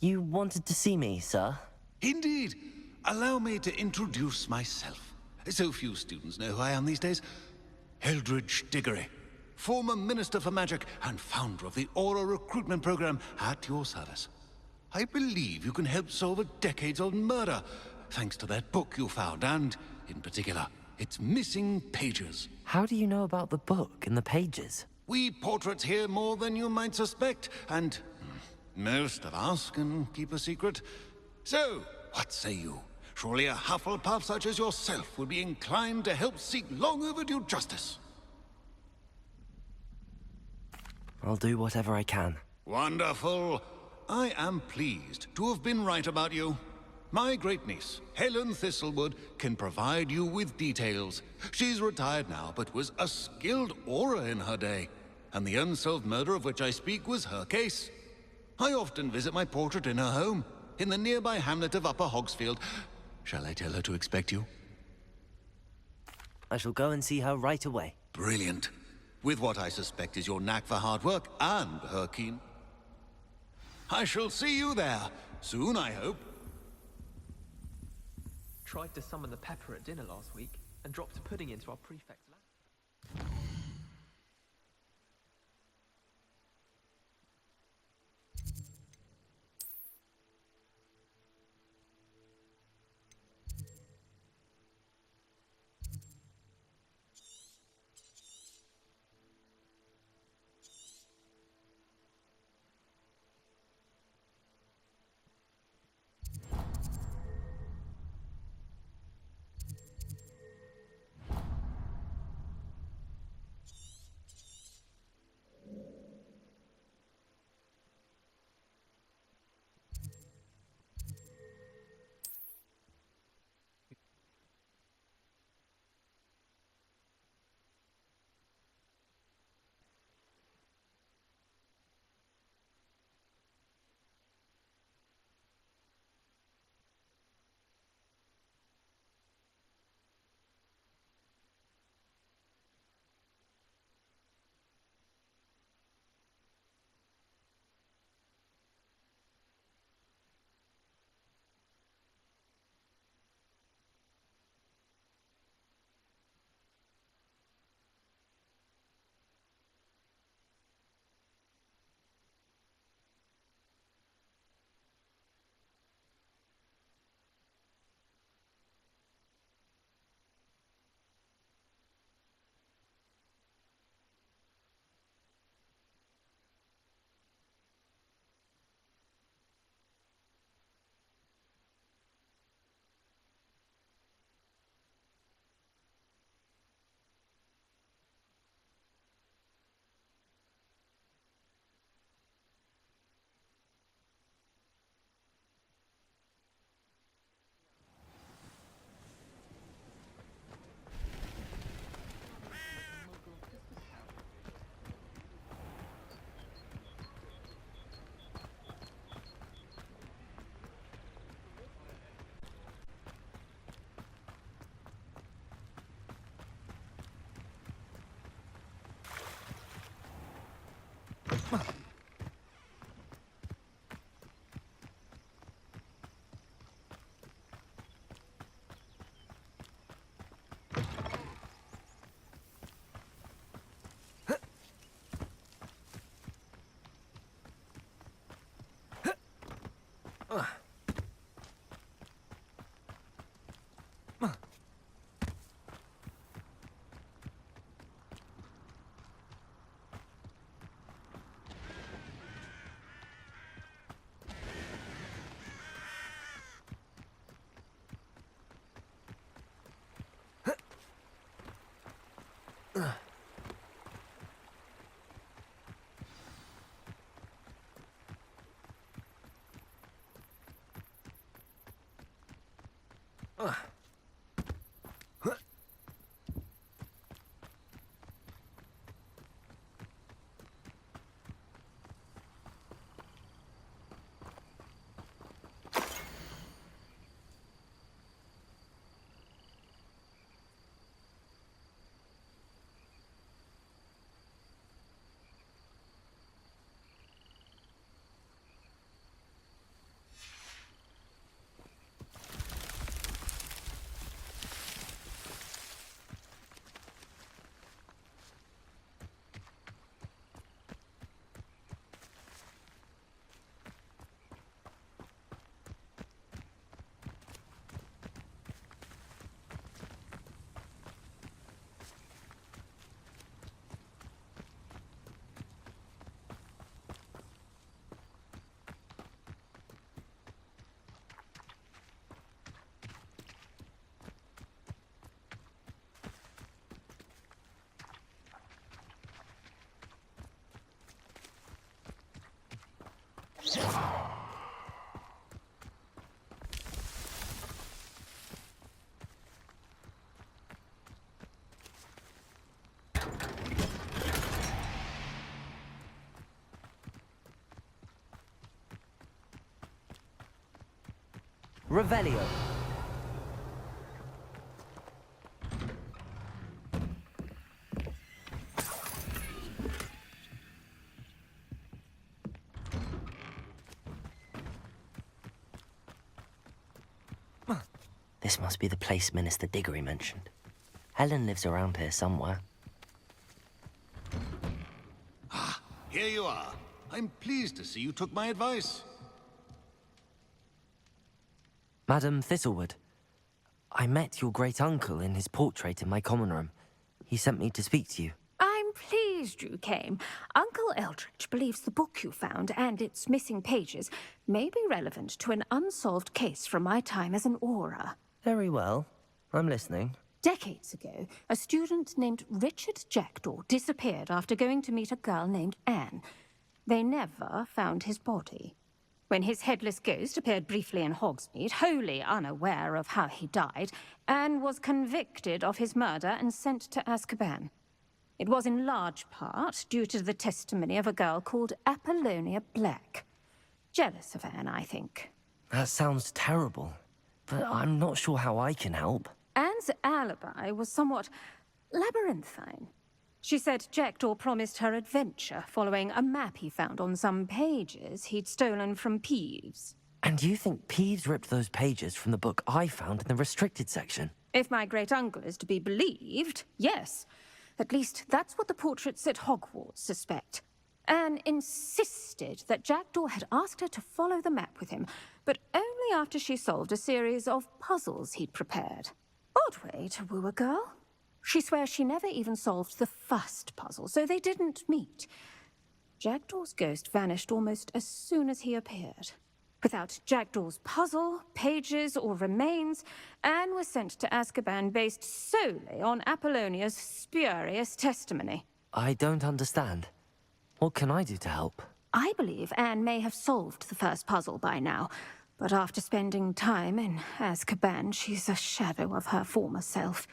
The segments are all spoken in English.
You wanted to see me, sir? Indeed. Allow me to introduce myself. So few students know who I am these days. Eldridge Diggory, former Minister for Magic and founder of the Aura recruitment program, at your service. I believe you can help solve a decades-old murder, thanks to that book you found, and, in particular, its missing pages. How do you know about the book and the pages? We portraits hear more than you might suspect, and most of us can keep a secret. So, what say you? Surely a Hufflepuff such as yourself would be inclined to help seek long overdue justice. I'll do whatever I can. Wonderful. I am pleased to have been right about you. My great-niece, Helen Thistlewood, can provide you with details. She's retired now, but was a skilled aura in her day. And the unsolved murder of which I speak was her case. I often visit my portrait in her home, in the nearby hamlet of Upper Hogsfield. Shall I tell her to expect you? I shall go and see her right away. Brilliant. With what I suspect is your knack for hard work and her keen. I shall see you there, soon I hope. Tried to summon the pepper at dinner last week and dropped a pudding into our prefect's lap. Revelio. This must be the place Minister Diggory mentioned. Helen lives around here somewhere. Ah, here you are. I'm pleased to see you took my advice. Madam Thistlewood, I met your great-uncle in his portrait in my common room. He sent me to speak to you. I'm pleased you came. Uncle Eldridge believes the book you found and its missing pages may be relevant to an unsolved case from my time as an Auror. Very well. I'm listening. Decades ago, a student named Richard Jackdaw disappeared after going to meet a girl named Anne. They never found his body. When his headless ghost appeared briefly in Hogsmeade, wholly unaware of how he died, Anne was convicted of his murder and sent to Azkaban. It was in large part due to the testimony of a girl called Apollonia Black. Jealous of Anne, I think. That sounds terrible, but I'm not sure how I can help. Anne's alibi was somewhat labyrinthine. She said Jackdaw promised her adventure following a map he found on some pages he'd stolen from Peeves. And you think Peeves ripped those pages from the book I found in the restricted section? If my great-uncle is to be believed, yes. At least that's what the portraits at Hogwarts suspect. Anne insisted that Jackdaw had asked her to follow the map with him, but only after she solved a series of puzzles he'd prepared. Odd way to woo a girl. She swears she never even solved the first puzzle, so they didn't meet. Jackdaw's ghost vanished almost as soon as he appeared. Without Jackdaw's puzzle, pages, or remains, Anne was sent to Azkaban based solely on Apollonia's spurious testimony. I don't understand. What can I do to help? I believe Anne may have solved the first puzzle by now, but after spending time in Azkaban, she's a shadow of her former self.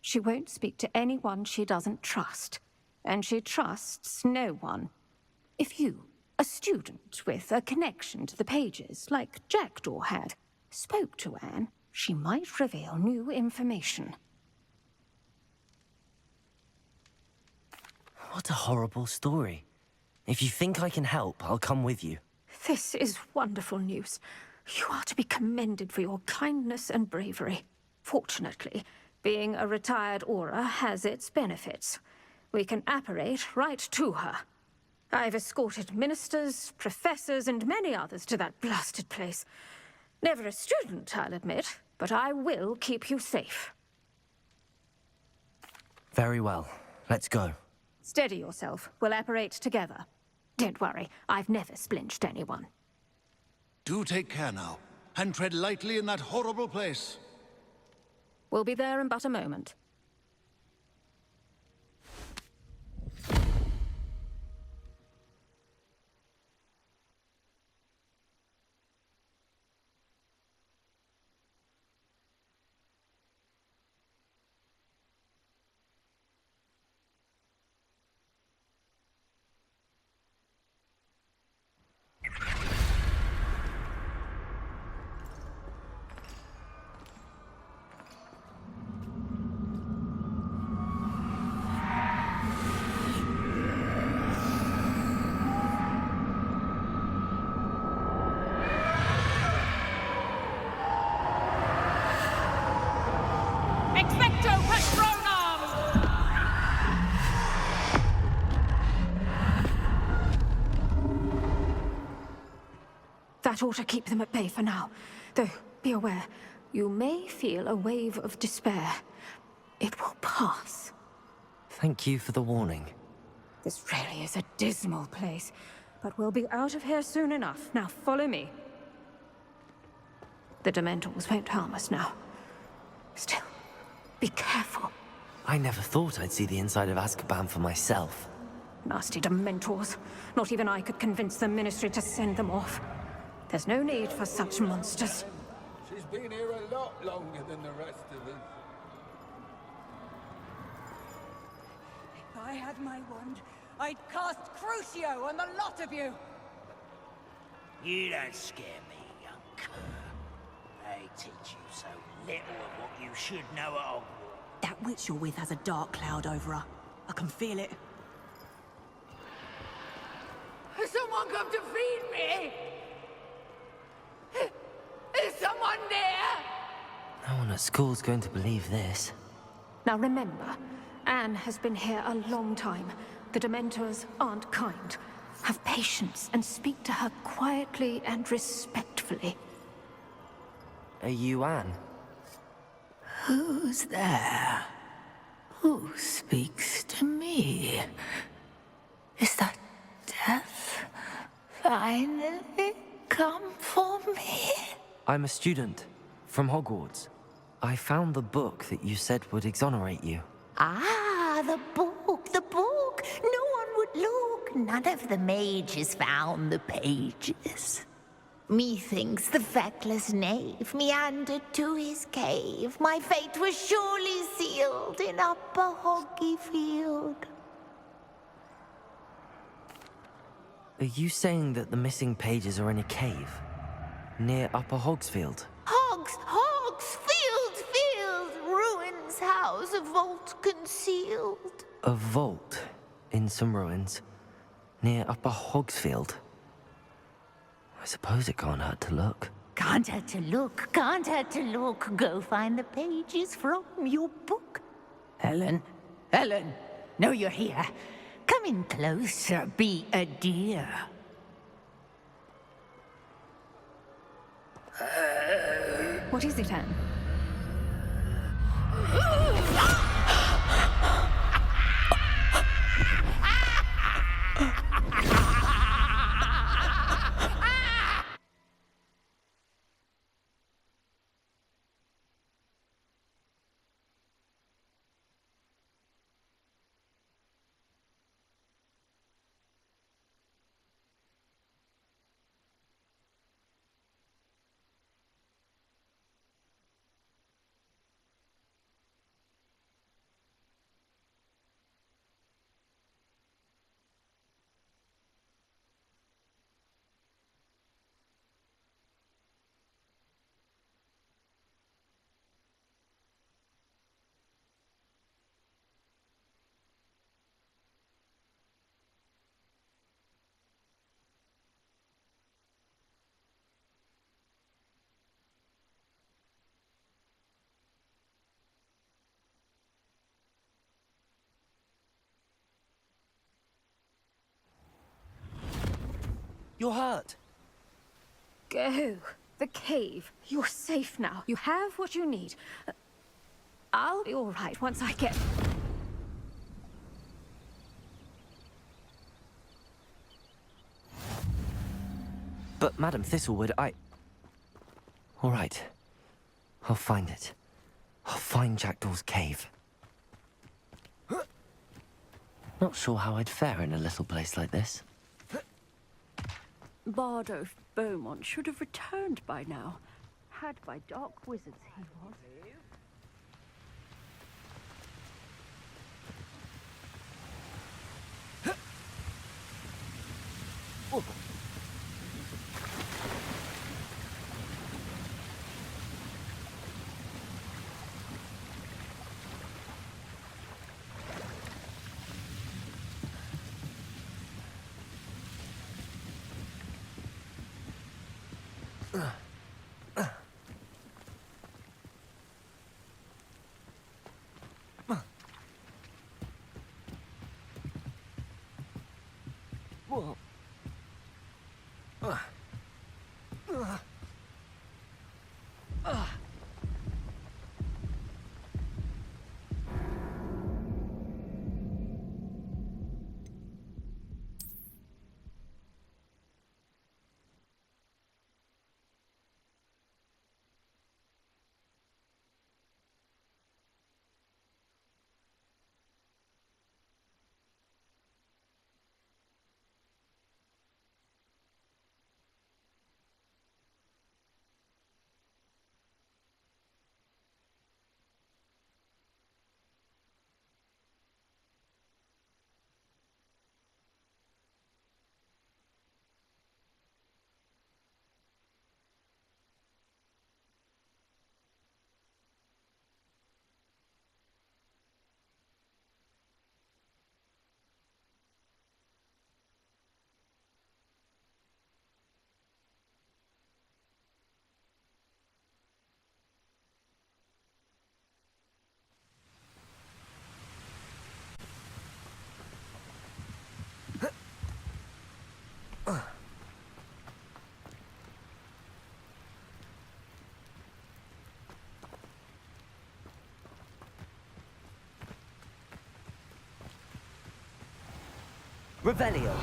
She won't speak to anyone she doesn't trust, and she trusts no one. If you, a student with a connection to the pages, like Jackdaw had, spoke to Anne, she might reveal new information. What a horrible story. If you think I can help, I'll come with you. This is wonderful news. You are to be commended for your kindness and bravery. Fortunately, being a retired Auror has its benefits. We can apparate right to her. I've escorted ministers, professors, and many others to that blasted place. Never a student, I'll admit, but I will keep you safe. Very well. Let's go. Steady yourself. We'll apparate together. Don't worry, I've never splinched anyone. Do take care now, and tread lightly in that horrible place. We'll be there in but a moment. That ought to keep them at bay for now. Though, be aware, you may feel a wave of despair. It will pass. Thank you for the warning. This really is a dismal place, but we'll be out of here soon enough. Now, follow me. The Dementors won't harm us now. Still, be careful. I never thought I'd see the inside of Azkaban for myself. Nasty Dementors. Not even I could convince the Ministry to send them off. There's no need for such monsters. She's been here a lot longer than the rest of us. If I had my wand, I'd cast Crucio on the lot of you! You don't scare me, young cur. They teach you so little of what you should know at Hogwarts. That witch you're with has a dark cloud over her. I can feel it. Has someone come to feed me? Is someone there? No one at school's going to believe this. Now remember, Anne has been here a long time. The Dementors aren't kind. Have patience and speak to her quietly and respectfully. Are you Anne? Who's there? Who speaks to me? Is that death finally come for me? I'm a student from Hogwarts. I found the book that you said would exonerate you. Ah, the book, the book. No one would look. None of the mages found the pages. Methinks the feckless knave meandered to his cave. My fate was surely sealed in Upper Hoggyfield. Are you saying that the missing pages are in a cave? Near Upper Hogsfield? Field, ruins house, a vault concealed. A vault in some ruins near Upper Hogsfield? I suppose it can't hurt to look. Can't hurt to look, can't hurt to look. Go find the pages from your book. Helen, know you're here. Come in closer, be a dear. What is it, Anne? You're hurt. Go. The cave. You're safe now. You have what you need. I'll be all right once I get... But Madam Thistlewood, all right. I'll find it. I'll find Jackdaw's cave. Not sure how I'd fare in a little place like this. Bardo Beaumont should have returned by now. Had by dark wizards he was. Revelio.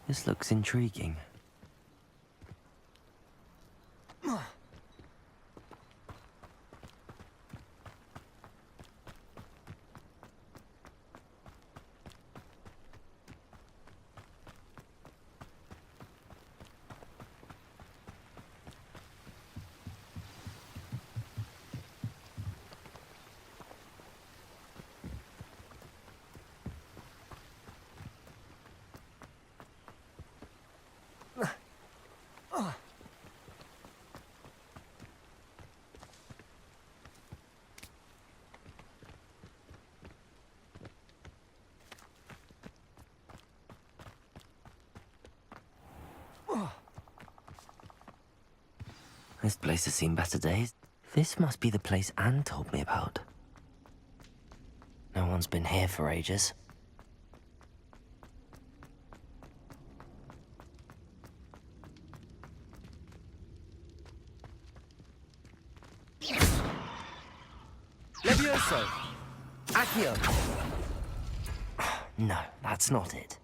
This looks intriguing. This place has seen better days. This must be the place Anne told me about. No one's been here for ages. Levioso! Accio! No, that's not it.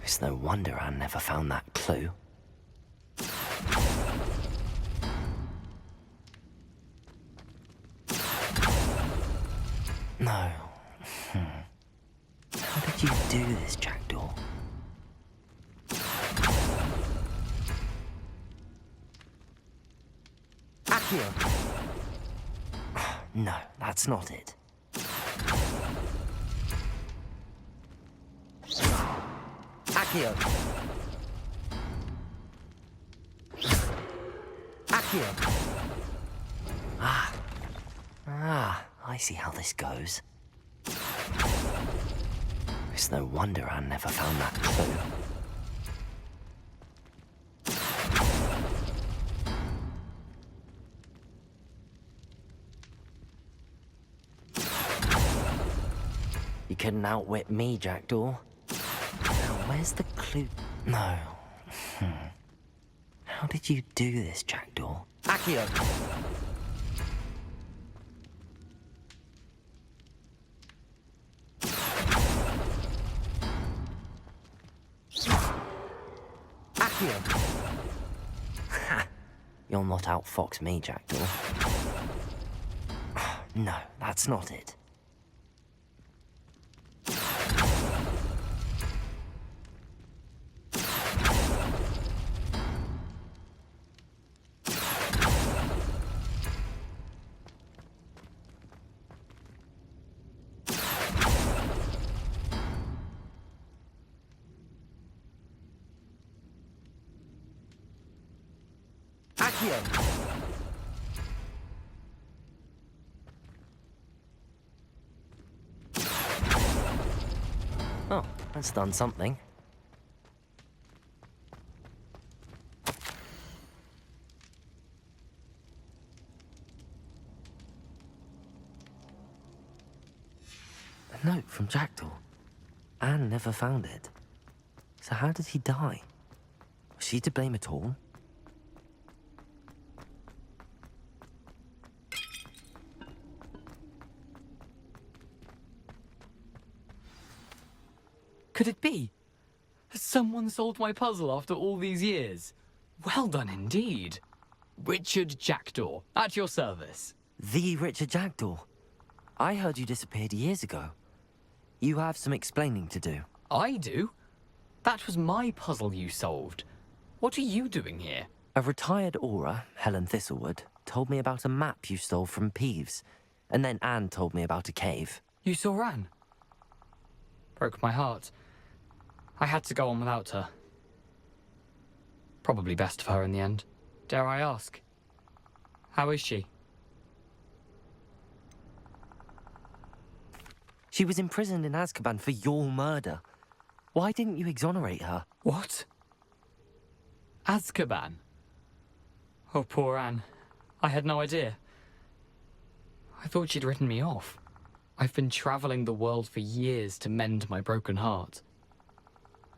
It's no wonder Anne never found that clue. No. How did you do this, Jackdaw? Accio! No, that's not it. Accio! Accio! I see how this goes. It's no wonder Anne never found that clue. You couldn't outwit me, Jackdaw. Now, where's the clue? No. How did you do this, Jackdaw? Accio! Accio! Ha! You'll not outfox me, Jackdaw. No, that's not it. Accio! Oh, that's done something. note from Jackdaw. Anne never found it. So how did he die? Was she to blame at all? Could it be? Has someone solved my puzzle after all these years? Well done indeed. Richard Jackdaw, at your service. The Richard Jackdaw. I heard you disappeared years ago. You have some explaining to do. I do? That was my puzzle you solved. What are you doing here? A retired aura, Helen Thistlewood, told me about a map you stole from Peeves, and then Anne told me about a cave. You saw Anne? Broke my heart. I had to go on without her. Probably best of her in the end. Dare I ask? How is she? She was imprisoned in Azkaban for your murder. Why didn't you exonerate her? What? Azkaban? Oh, poor Anne. I had no idea. I thought she'd written me off. I've been traveling the world for years to mend my broken heart.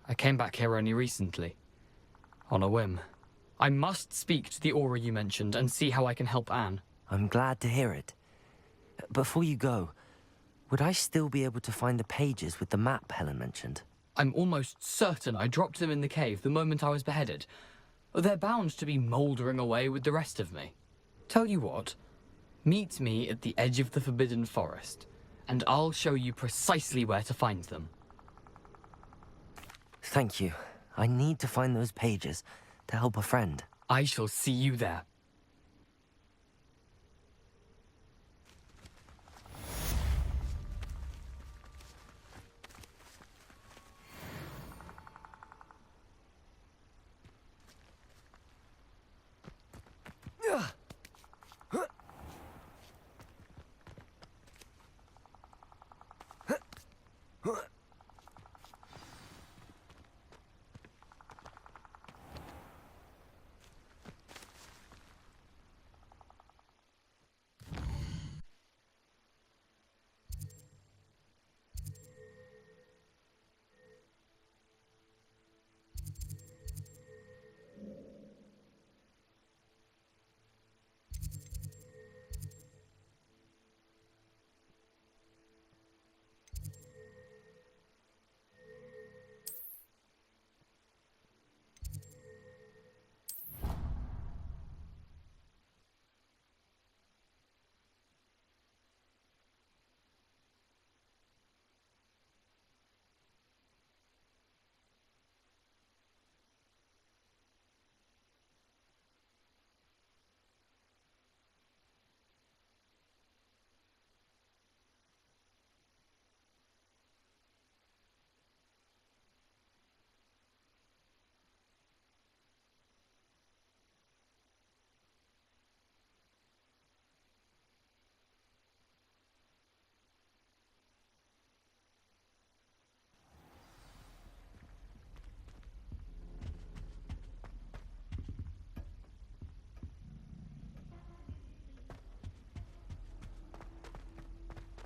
I came back here only recently. On a whim. I must speak to the aura you mentioned and see how I can help Anne. I'm glad to hear it. Before you go, would I still be able to find the pages with the map Helen mentioned? I'm almost certain I dropped them in the cave the moment I was beheaded. They're bound to be mouldering away with the rest of me. Tell you what, meet me at the edge of the Forbidden Forest, and I'll show you precisely where to find them. Thank you. I need to find those pages to help a friend. I shall see you there.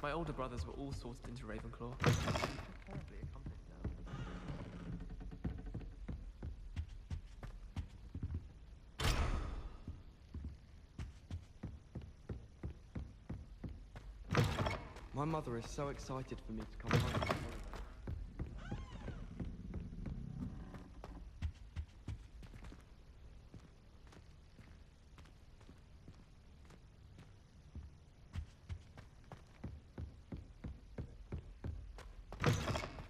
My older brothers were all sorted into Ravenclaw. Terribly accomplished now. My mother is so excited for me to come home.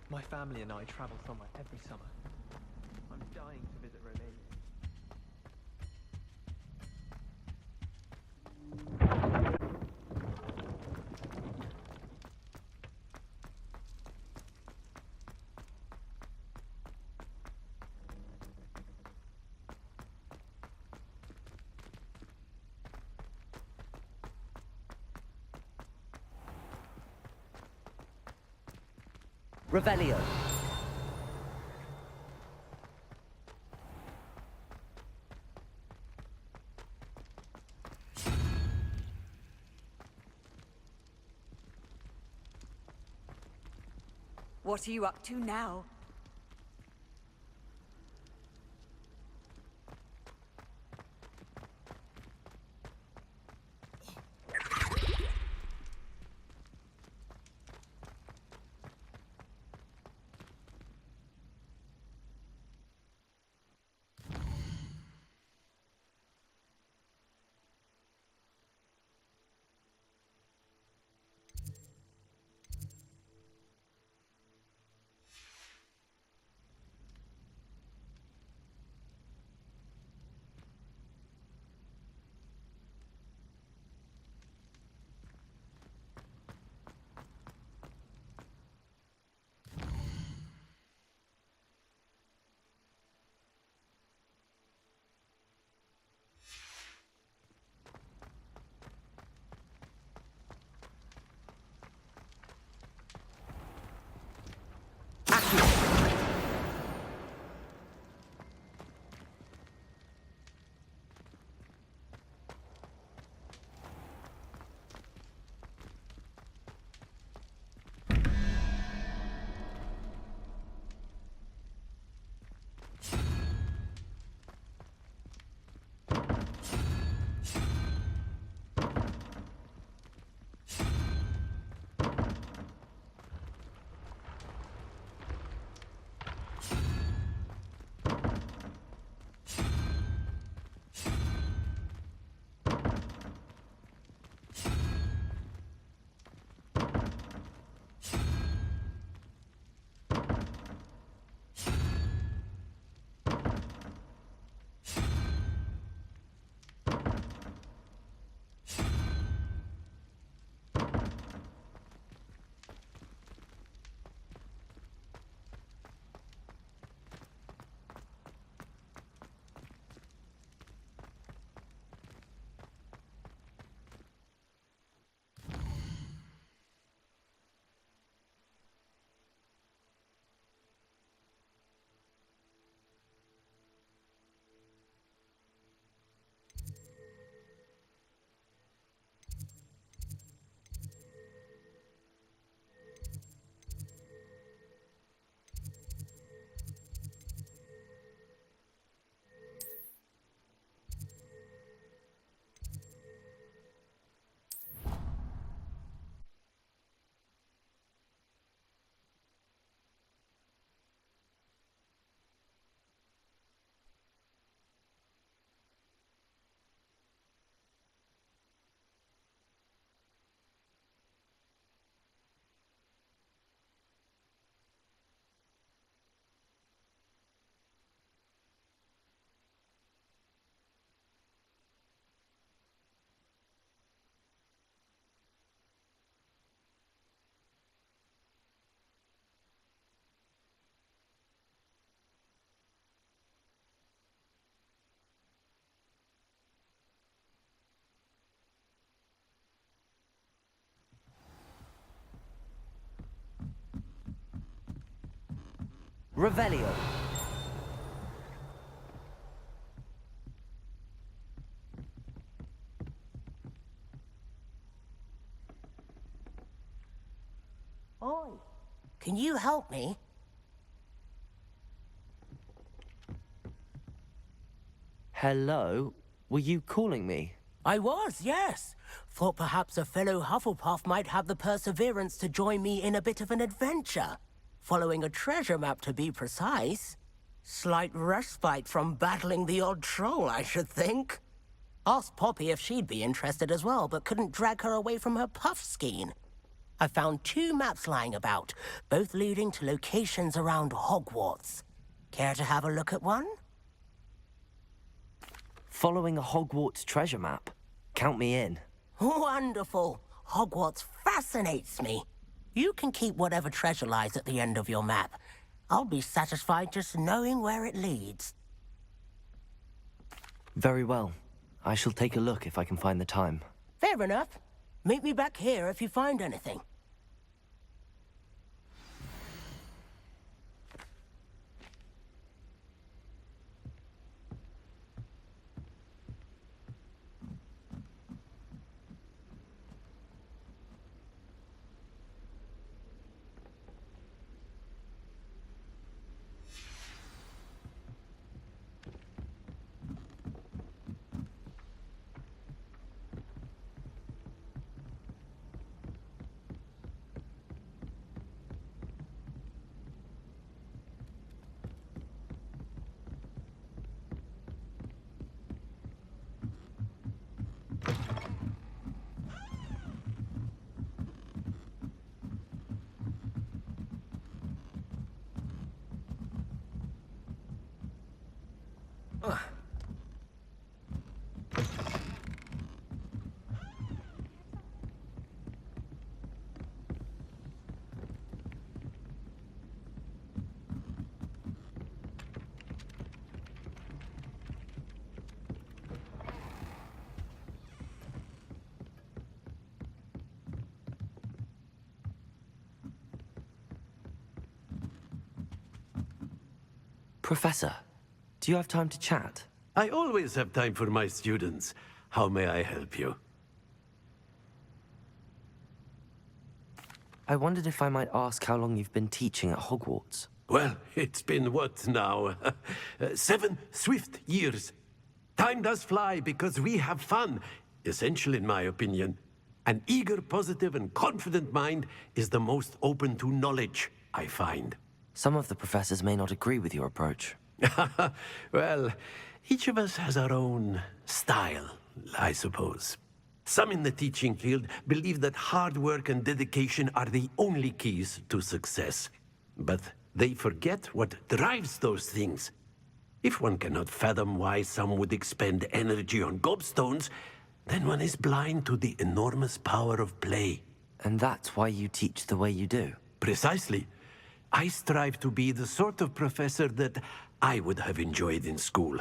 My family and I travel somewhere every summer. I'm dying to visit Romania. Revelio. What are you up to now? Revelio. Oi, can you help me? Hello? Were you calling me? I was, yes. Thought perhaps a fellow Hufflepuff might have the perseverance to join me in a bit of an adventure. Following a treasure map, to be precise. Slight respite from battling the odd troll, I should think. Asked Poppy if she'd be interested as well, but couldn't drag her away from her puff skein. I found 2 maps lying about, both leading to locations around Hogwarts. Care to have a look at one? Following a Hogwarts treasure map? Count me in. Wonderful. Hogwarts fascinates me. You can keep whatever treasure lies at the end of your map. I'll be satisfied just knowing where it leads. Very well. I shall take a look if I can find the time. Fair enough. Meet me back here if you find anything. Professor, do you have time to chat? I always have time for my students. How may I help you? I wondered if I might ask how long you've been teaching at Hogwarts. Well, it's been what now? 7 swift years. Time does fly because we have fun. Essential in my opinion. An eager, positive, and confident mind is the most open to knowledge, I find. Some of the professors may not agree with your approach. Well, each of us has our own style, I suppose. Some in the teaching field believe that hard work and dedication are the only keys to success. But they forget what drives those things. If one cannot fathom why some would expend energy on gobstones, then one is blind to the enormous power of play. And that's why you teach the way you do? Precisely. I strive to be the sort of professor that I would have enjoyed in school.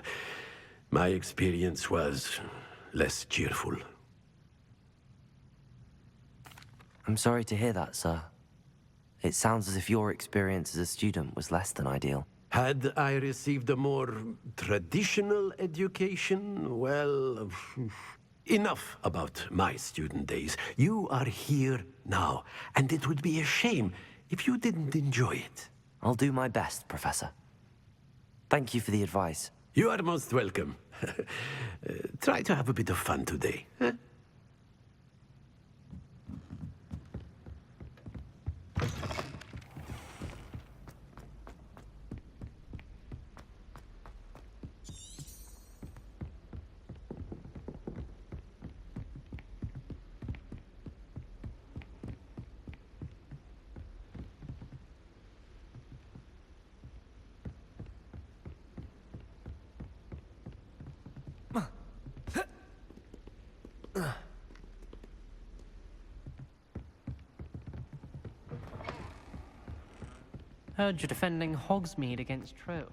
My experience was less cheerful. I'm sorry to hear that, sir. It sounds as if your experience as a student was less than ideal. Had I received a more traditional education, well, enough about my student days. You are here now, and it would be a shame if you didn't enjoy it. I'll do my best, Professor. Thank you for the advice. You are most welcome. Try to have a bit of fun today. Huh? Heard you're defending Hogsmeade against trolls.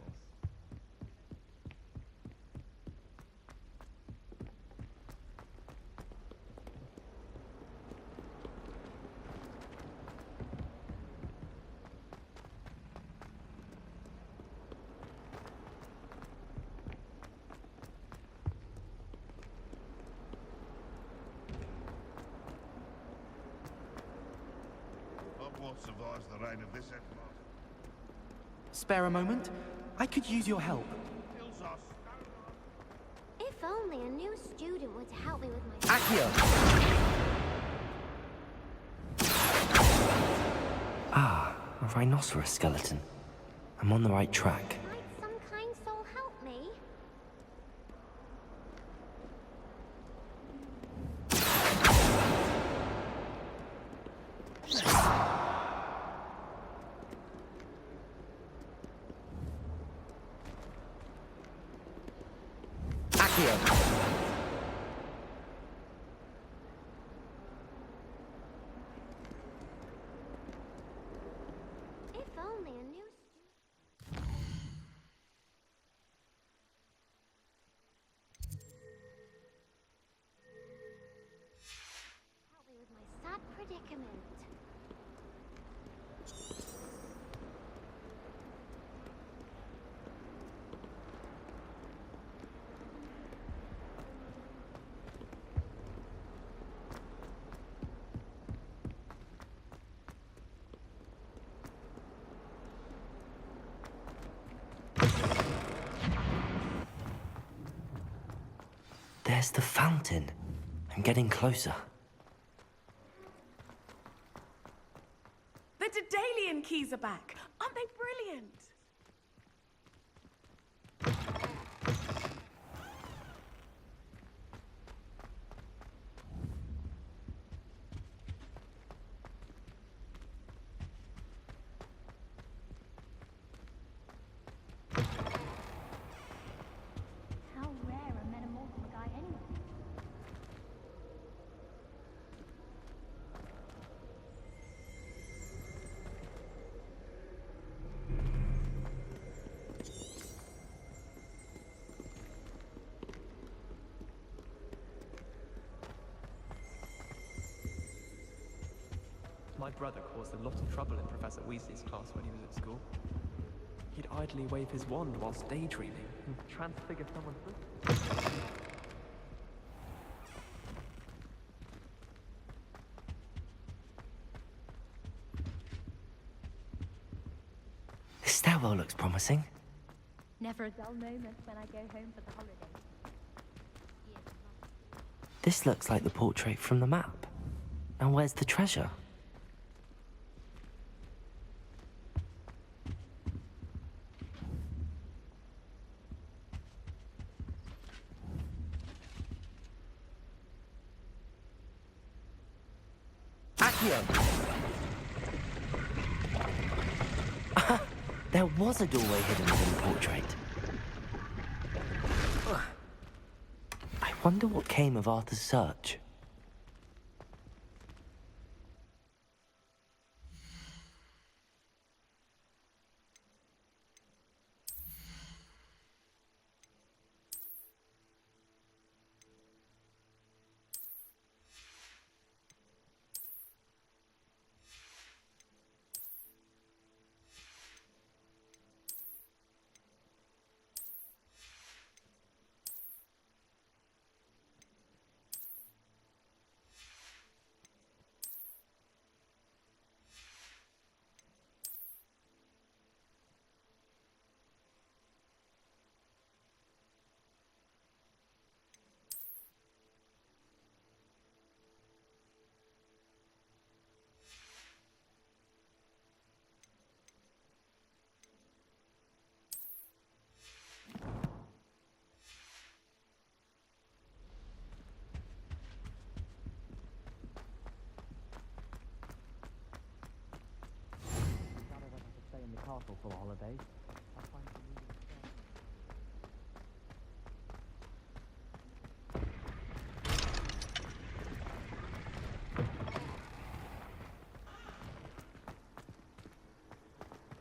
Hogwarts survives the reign of this headmaster. Spare a moment? I could use your help. If only a new student would help me with my... Accio! Ah, a rhinoceros skeleton. I'm on the right track. Might some kind soul help me? If only a new... Help me with my sad predicament. There's the fountain. I'm getting closer. The Daedalian keys are back. Aren't they brilliant? How rare a metamorphic guy anyway. My brother caused a lot of trouble in Professor Weasley's class when he was at school. He'd idly wave his wand whilst daydreaming and transfigure someone's book. This stairwell looks promising. Never a dull moment when I go home for the holidays. This looks like the portrait from the map. Now where's the treasure? There was a doorway hidden within the portrait. I wonder what came of Arthur's search. Stay in the castle for the holidays.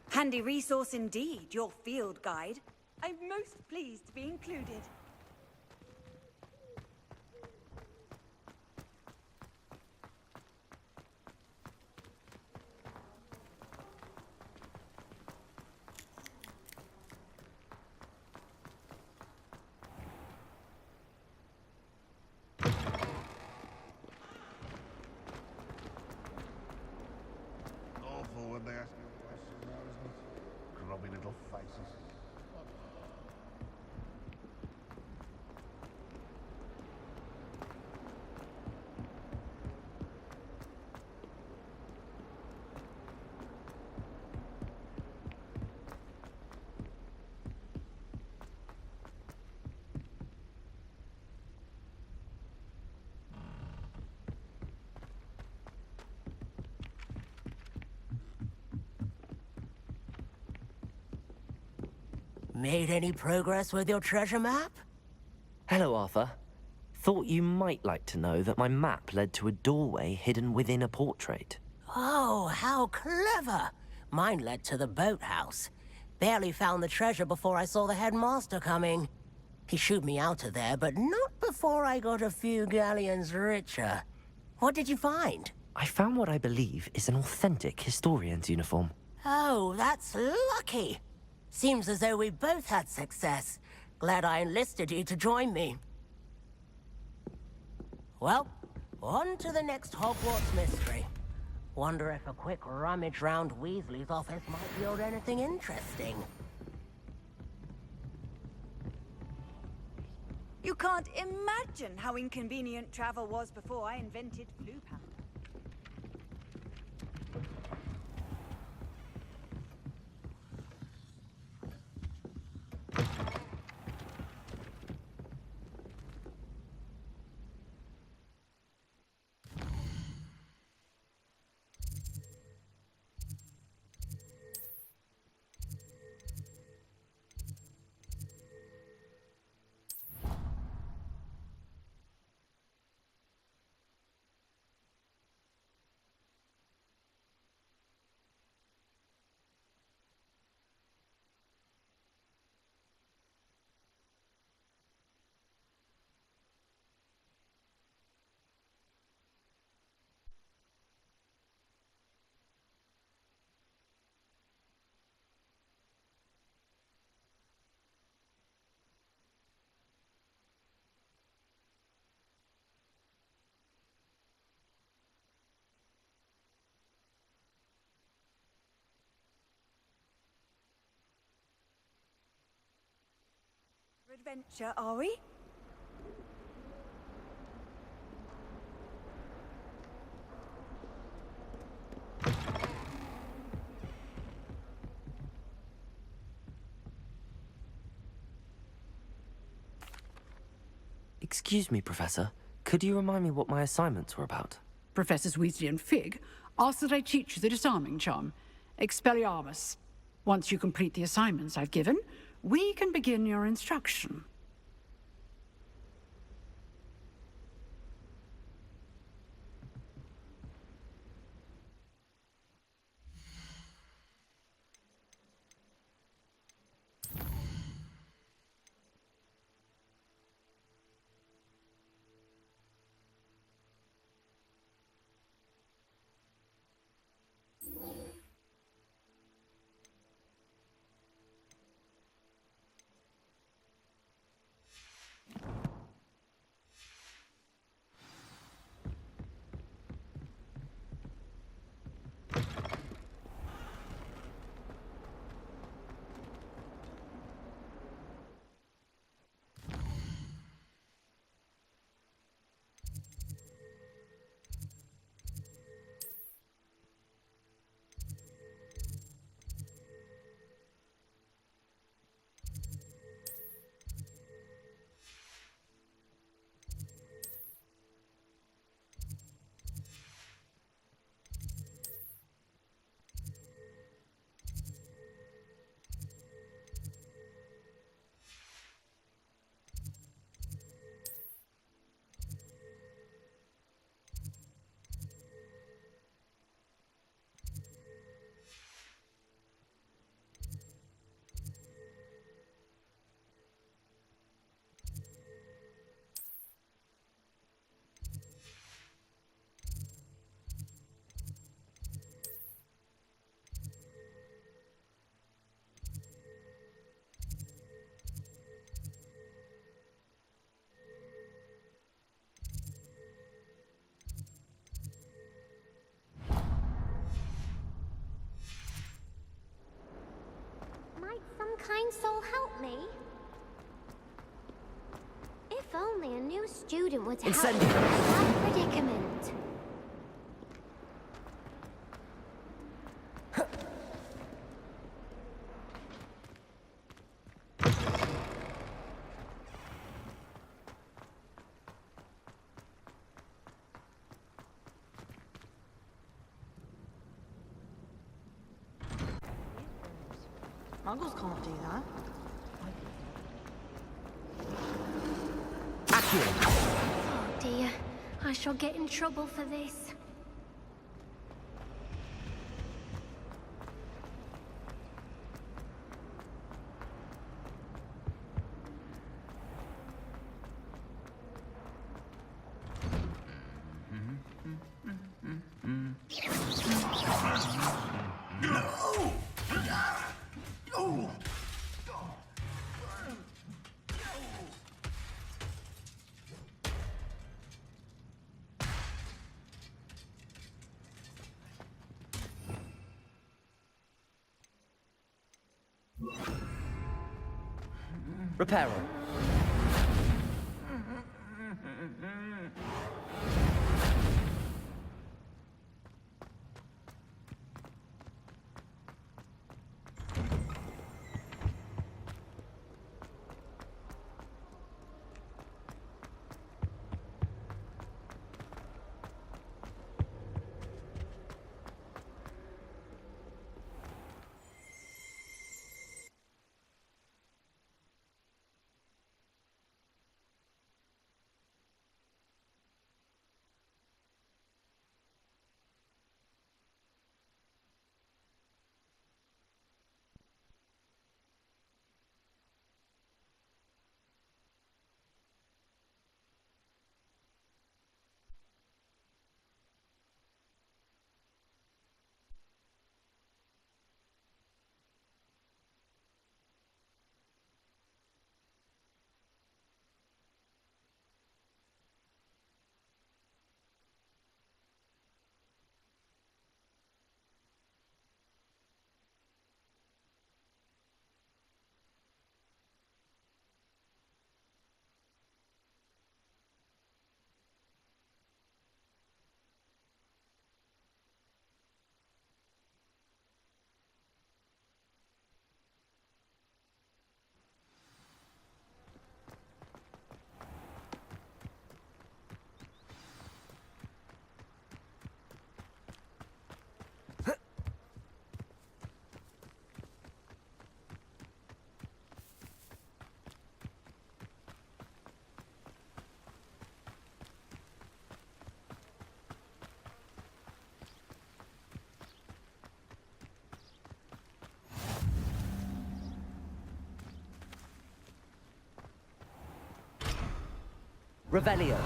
Handy resource indeed, your field guide. I'm most pleased to be included. Awful when they ask me questions now, isn't it? Grubby little faces. Made any progress with your treasure map? Hello, Arthur. Thought you might like to know that my map led to a doorway hidden within a portrait. Oh, how clever! Mine led to the boathouse. Barely found the treasure before I saw the headmaster coming. He shooed me out of there, but not before I got a few galleons richer. What did you find? I found what I believe is an authentic historian's uniform. Oh, that's lucky. Seems as though we both had success. Glad I enlisted you to join me. Well, on to the next Hogwarts mystery. Wonder if a quick rummage round Weasley's office might yield anything interesting. You can't imagine how inconvenient travel was before I invented flu powder. adventure, are we? Excuse me, Professor. Could you remind me what my assignments were about? Professors Weasley and Fig ask that I teach you the disarming charm, Expelliarmus. Once you complete the assignments I've given, we can begin your instruction. Might some kind soul help me? If only a new student would help me with that predicament. Muggles can't do that. Oh dear, I shall get in trouble for this. Reparo. Revelio.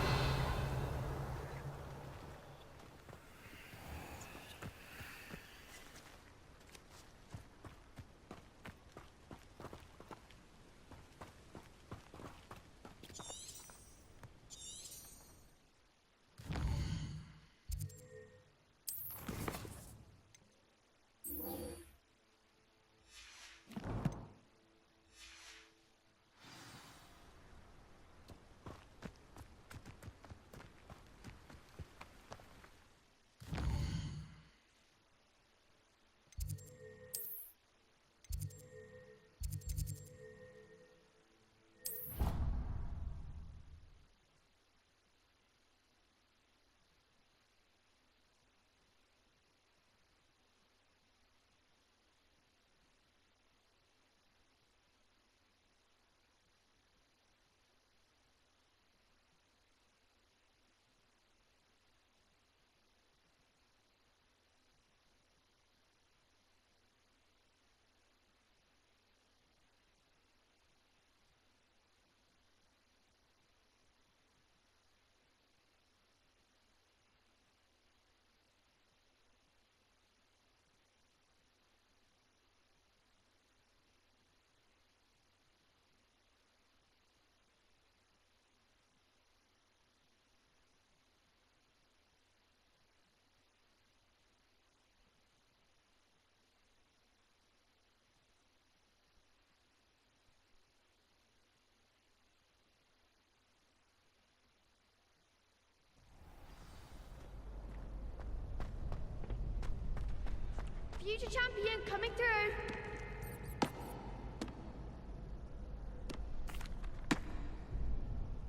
Future champion coming through.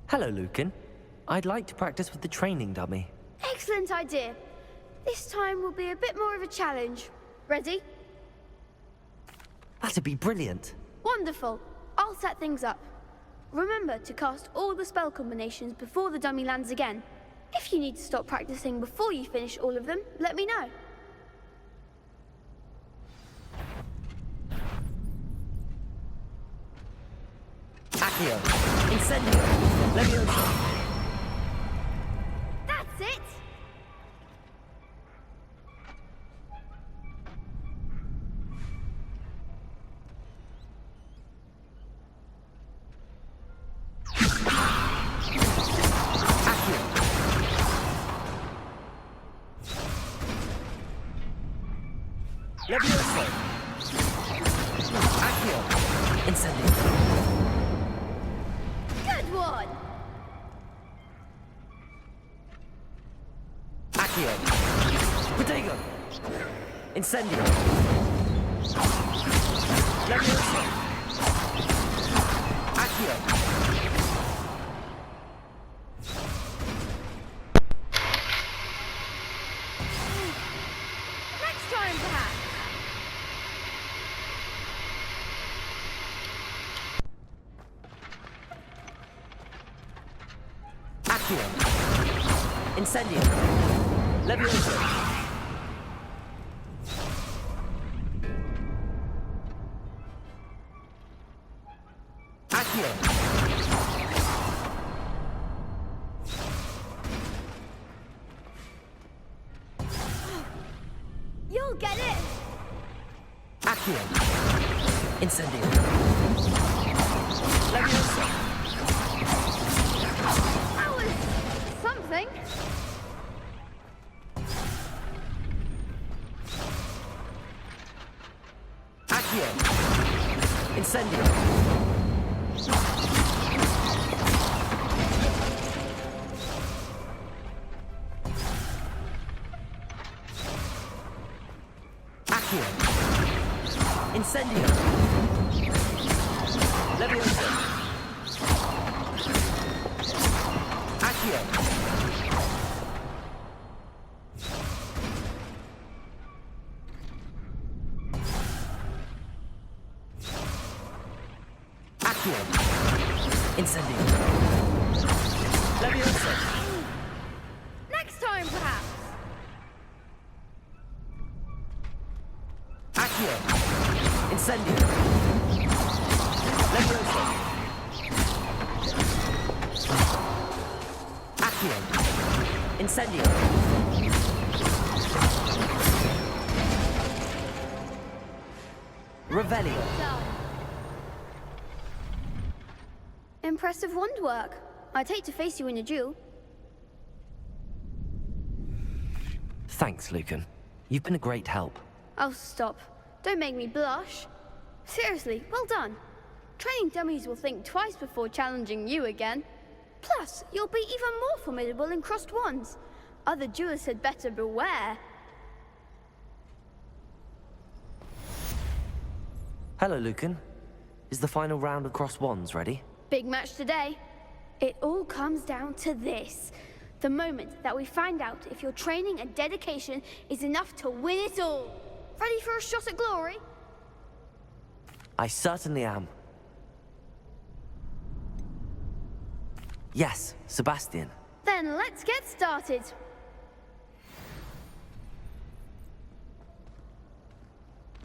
Hello, Lucan. I'd like to practice with the training dummy. Excellent idea. This time will be a bit more of a challenge. Ready? That'd be brilliant. Wonderful. I'll set things up. Remember to cast all the spell combinations before the dummy lands again. If you need to stop practicing before you finish all of them, let me know. Accio. Incendio. Levioso. That's it! Levioso. Accio. Incendio. Good one! Accio. Protego. Incendio. Levioso. Accio. Next time, perhaps. Accio. Incendio. Levioso. Accio. You'll get it! Accio. Incendio. Levioso. That was something. Accio. Incendio. Accio. Incendio. Levioso. Accio. Accio. Incendio. Levioso. Next time, perhaps. Accio. Incendio. Levioso. Accio. Incendio. Revelio. Impressive wand work. I'd hate to face you in a duel. Thanks, Lucan. You've been a great help. Oh, stop. Don't make me blush. Seriously, well done. Training dummies will think twice before challenging you again. Plus, you'll be even more formidable in crossed wands. Other duelists had better beware. Hello, Lucan. Is the final round of cross wands ready? Big match today. It all comes down to this. The moment that we find out if your training and dedication is enough to win it all. Ready for a shot at glory? I certainly am. Yes, Sebastian. Then let's get started.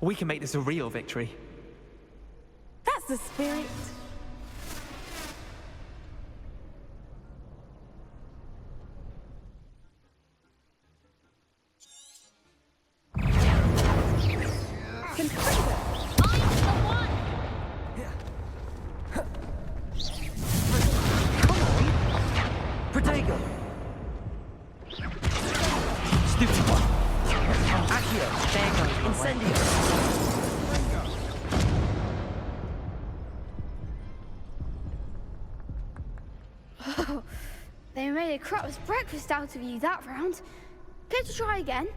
We can make this a real victory. That's the spirit. Protego! Stupid one! Accio! There goes Incendio! Oh, they made a crap's breakfast out of you that round. Care to try again?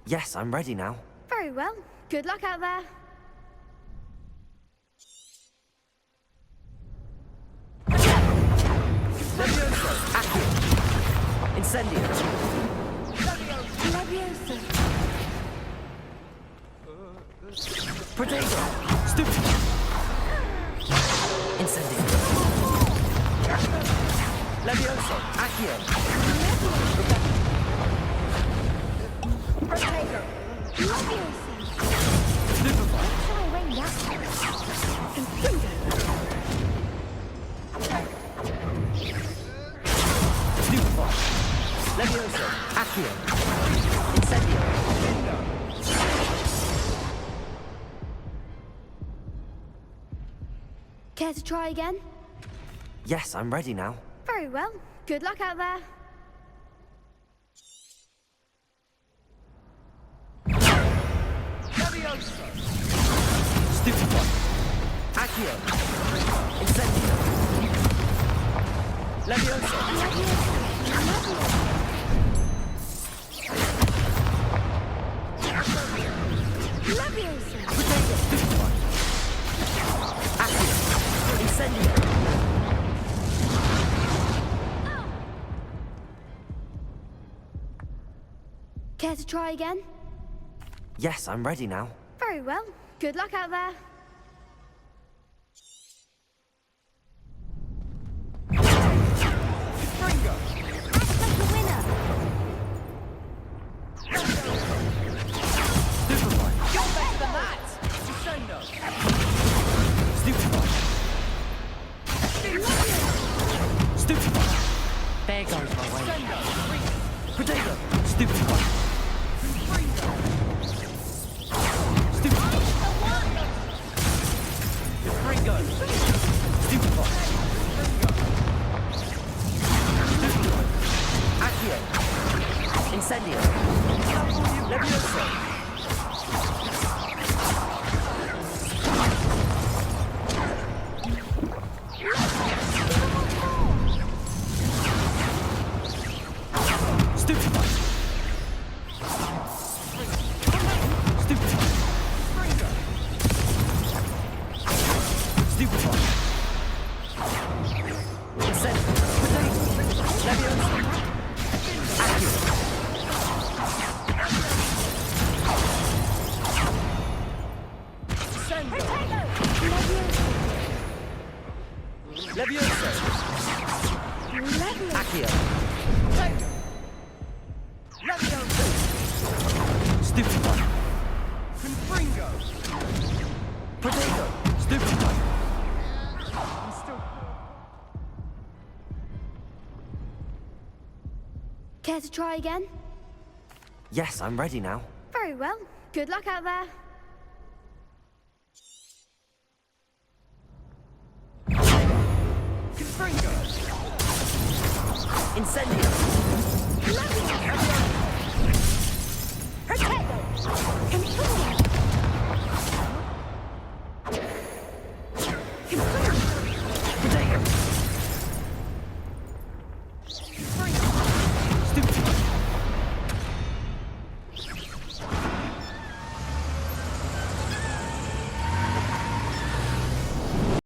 Yes, I'm ready now. Very well. Good luck out there. Levioso! Accio! Incendio! Levioso. Protego! Stupid! Incendio! Levioso! Accio! Protego. Stupefy! Stupefy! Levioso! Accio! Incendio! Care to try again? Yes, I'm ready now. Very well. Good luck out there. Stupefy! Accio! Incendio! Levioso! Levioso! Protego! Stupefy! Accio! Incendio! Care to try again? Yes, I'm ready now. Very well. Good luck out there. There goes my way. Protego! Stupid one! Stupid one! Fringo! Stupid one! Stupid one! Accio! Incendio! Levioso! Stupid one! Stupid one! Stupid one! Incendio! Levioso! Accio! Levioso! Accio! Stupid one! Confringo! Protego! Stupid one! Care to try again? Yes, I'm ready now. Very well. Good luck out there. Confringo! Incendio! Protego! Confringo!